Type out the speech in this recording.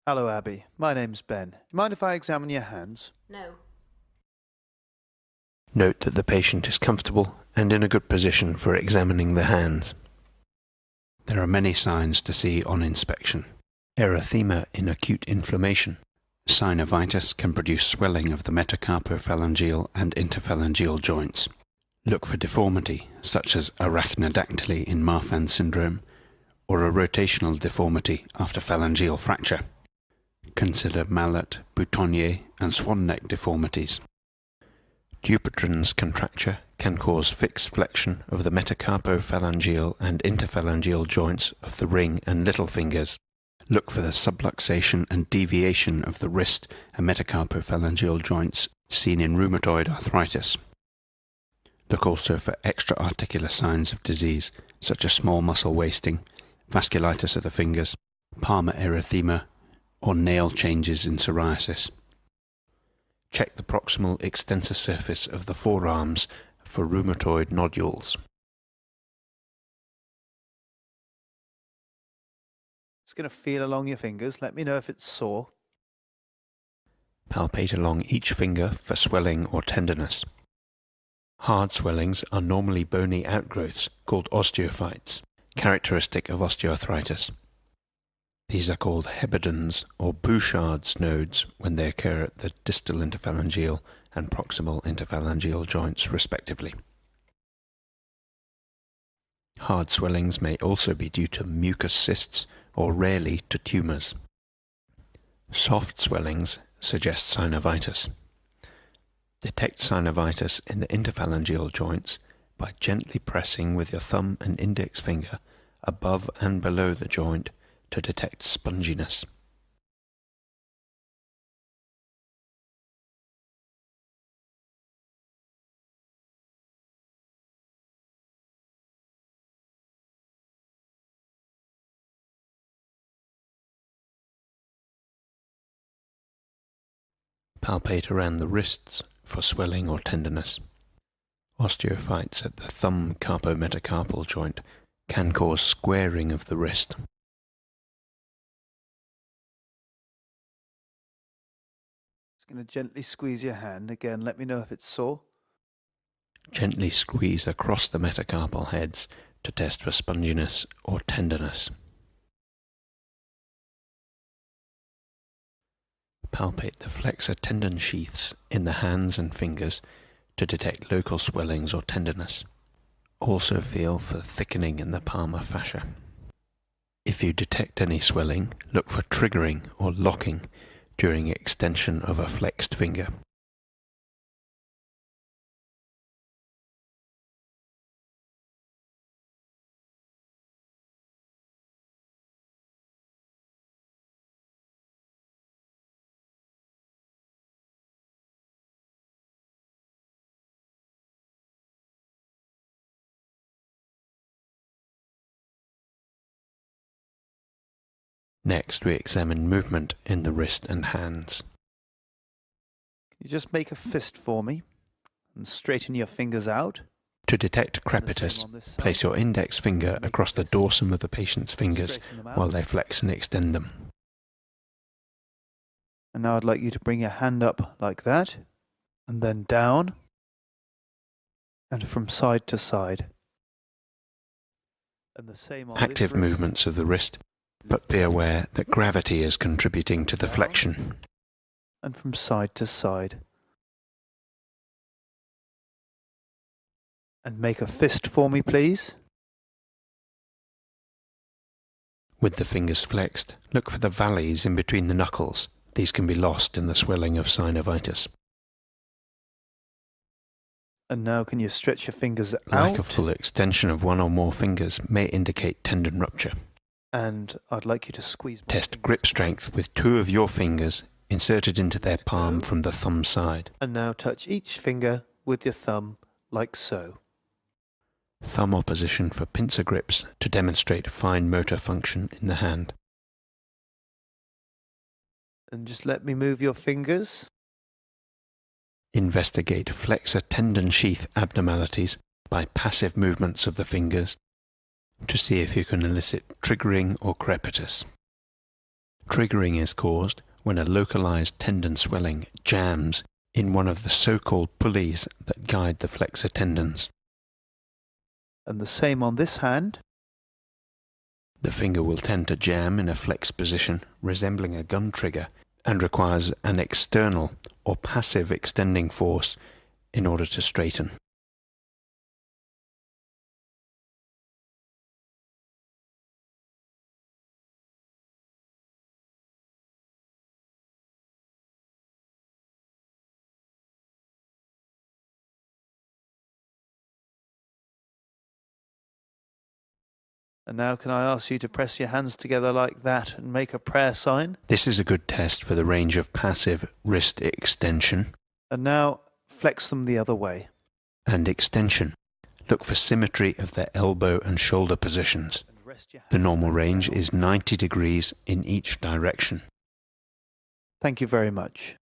Hello, Abby. My name's Ben. Do you mind if I examine your hands? No. Note that the patient is comfortable and in a good position for examining the hands. There are many signs to see on inspection. Erythema in acute inflammation. Synovitis can produce swelling of the metacarpophalangeal and interphalangeal joints. Look for deformity, such as arachnodactyly in Marfan syndrome, or a rotational deformity after phalangeal fracture. Consider mallet, boutonniere, and swan neck deformities. Dupuytren's contracture can cause fixed flexion of the metacarpophalangeal and interphalangeal joints of the ring and little fingers. Look for the subluxation and deviation of the wrist and metacarpophalangeal joints seen in rheumatoid arthritis. Look also for extra-articular signs of disease, such as small muscle wasting, vasculitis of the fingers, palmar erythema, or nail changes in psoriasis. Check the proximal extensor surface of the forearms for rheumatoid nodules. Just going to feel along your fingers. Let me know if it's sore. Palpate along each finger for swelling or tenderness. Hard swellings are normally bony outgrowths called osteophytes, characteristic of osteoarthritis. These are called Heberdens or Bouchard's nodes when they occur at the distal interphalangeal and proximal interphalangeal joints respectively. Hard swellings may also be due to mucus cysts or rarely to tumours. Soft swellings suggest synovitis. Detect synovitis in the interphalangeal joints by gently pressing with your thumb and index finger above and below the joint to detect sponginess. Palpate around the wrists for swelling or tenderness. Osteophytes at the thumb carpometacarpal joint can cause squaring of the wrist. Just going to gently squeeze your hand. Again, let me know if it's sore. Gently squeeze across the metacarpal heads to test for sponginess or tenderness. Palpate the flexor tendon sheaths in the hands and fingers to detect local swellings or tenderness. Also feel for thickening in the palmar fascia. If you detect any swelling, look for triggering or locking during extension of a flexed finger. Next, we examine movement in the wrist and hands. Can you just make a fist for me and straighten your fingers out? To detect crepitus, place your index finger across the dorsum of the patient's fingers while they flex and extend them. And now I'd like you to bring your hand up like that, and then down, and from side to side. And the same on Active this wrist. movements of the wrist, but be aware that gravity is contributing to the flexion. And from side to side. And make a fist for me, please. With the fingers flexed, look for the valleys in between the knuckles. These can be lost in the swelling of synovitis. And now can you stretch your fingers out? Lack of full extension of one or more fingers may indicate tendon rupture. And I'd like you to squeeze. Test grip strength with two of your fingers inserted into their palm from the thumb side. And now touch each finger with your thumb, like so. Thumb opposition for pincer grips to demonstrate fine motor function in the hand. And just let me move your fingers. Investigate flexor tendon sheath abnormalities by passive movements of the fingers to see if you can elicit triggering or crepitus. Triggering is caused when a localized tendon swelling jams in one of the so-called pulleys that guide the flexor tendons. And the same on this hand. The finger will tend to jam in a flexed position, resembling a gun trigger, and requires an external or passive extending force in order to straighten. And now can I ask you to press your hands together like that and make a prayer sign? This is a good test for the range of passive wrist extension. And now flex them the other way. And extension. Look for symmetry of the elbow and shoulder positions. The normal range is 90 degrees in each direction. Thank you very much.